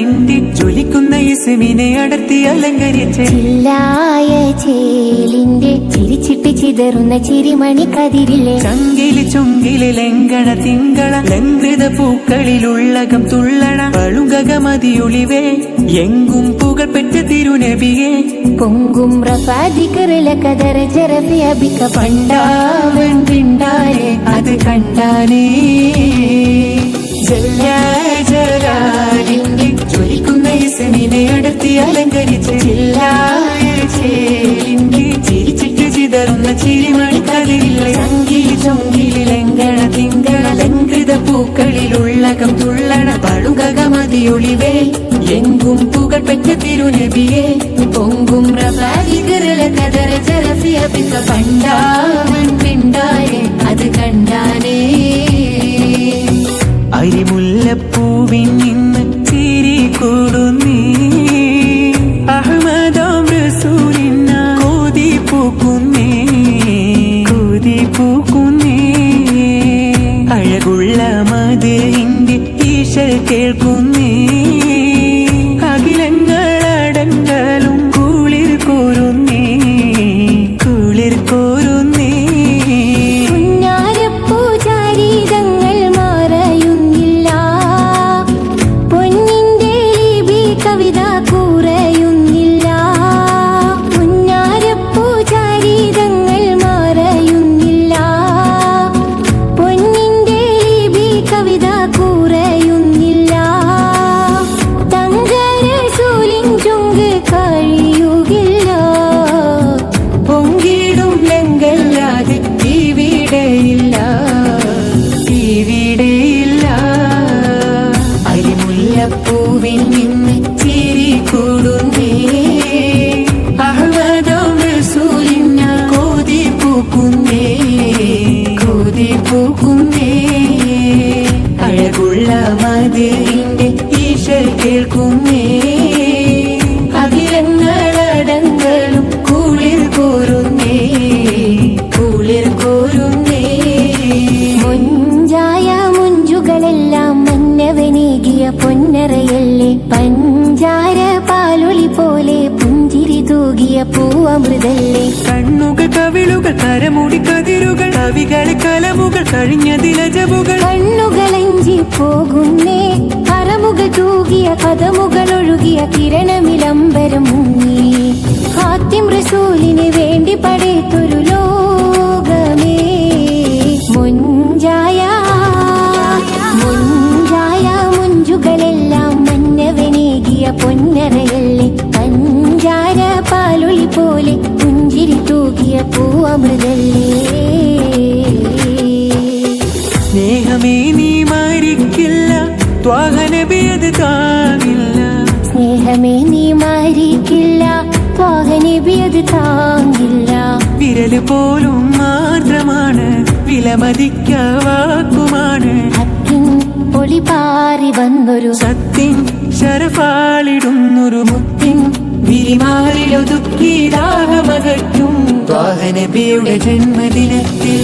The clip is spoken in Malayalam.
നിന്റെ ജ്വലിക്കുന്ന ഇസ്മിനെ അടർത്തി അലങ്കരിച്ച് ചില്ലായ ചേലിന്റെ ചിരിച്ചിട്ട് ചിതറുന്ന ചിരിമണി കതിരിലെ ചങ്കില് ചുങ്കില് ലങ്കണ തിങ്കള ലങ്കൃത പൂക്കളിലുള്ളകം തുള്ളണ പളുങ്കകമതിയൊളിവേ എങ്കും പുകൾപ്പെട്ട തിരുനബിയെ പൊങ്കും റഫാദിക്കറില കദര ജറഫിയബിക്ക പണ്ടാവൻ പിണ്ടാരെ അത് കണ്ടാനേ ജലാലിന്റെ ജ്വലിക്കുന്ന ഇസ്മിനെ അടർത്തി അലങ്കരിച്ച് ചില്ലായ ചേലിന്റെ ചിരിച്ചിട്ട് ചിതറുന്ന ചിരിമണി കതിരിലെ ചങ്കില് ചൊങ്കില് ലങ്കണ തിങ്കള ലങ്കൃത പൂക്കളിലുള്ളകം തുള്ളണ പളുങ്കകമതിയൊളിവേ എങ്കും പുകൾപ്പെട്ട തിരുനബിയെ പൊങ്കും റഫാദിക്കറില കദര ജറഫിയബിക്ക പണ്ടാവൻ പിണ്ടാരെ അത് കണ്ടാനേ അരിമുല്ലപ്പൂവിൻ നിന്ന് ചിരി കൂടുന്നേ അഹ്മദാം റസൂലിന കോതി പൂക്കുന്നേ അഴകുള്ള മദീന്റെ ഈശൽ കേൾക്കുന്നേ അഖിലങ്ങളടങ്കലും കുളിർ കോരുന്നേ പൂവിൽ നിന്ന് ചിരി കൂടുന്നേ അഹ്മദാം റസൂലിന കോതി പൂക്കുന്നേ അഴകുള്ള മദീന്റെ ഈശൽ കേൾക്കുന്നേ അഖിലങ്ങളടങ്കലും കുളിർ കോരുന്നേ മുഞ്ചായ മുഞ്ചുകളെല്ലാം മന്നവനേകിയ പൊന്നറയല്ലേ പഞ്ചാര പാലൊളി പോലെ പുഞ്ചിരി തൂകിയ പൂവമൃതല്ലേ കണ്ണുകൾ കവിളുകൾ കരമുടി കതിരുകൾ കവികൾ കലമുകൾ കഴിഞ്ഞതിലജബുകൾ കണ്ണുകളഞ്ചി പോകുന്നേ കരമുകൾ തൂകിയ കഥമുകൾ ഒഴുകിയ കിരണമിലംബരം മുങ്ങി ഹാത്തിം റസൂലിന് വേണ്ടി പടേത്തൊരു ലോകമേ മുഞ്ചായ മുഞ്ചുകളെല്ലാം മന്നവനേകിയ പൊന്നറയല്ലേ പഞ്ചാര പാലൊളി പോലെ പുഞ്ചിരി തൂകിയ പൂവമൃതല്ലേ സ്നേഹമേ നീ മരിക്കില്ല ത്വാഹ നബി അത് താങ്ങില്ല സ്നേഹമേ നീ മരിക്കില്ല ത്വാഹ നബി അത് താങ്ങില്ല വിരല് പോലും മാത്രമാണ് വിലമതിക്കാവാക്കുമാണ് ഹക്കിൻ ഒളി പാറി വന്നൊരു സത്തിൻ ശരഫാളിടുന്നൊരു മുത്തിൻ വിരിമാറിലൊതുക്കി ദാഹമകറ്റും ത്വാഹ നബിയുടെ ജന്മദിനത്തിൽ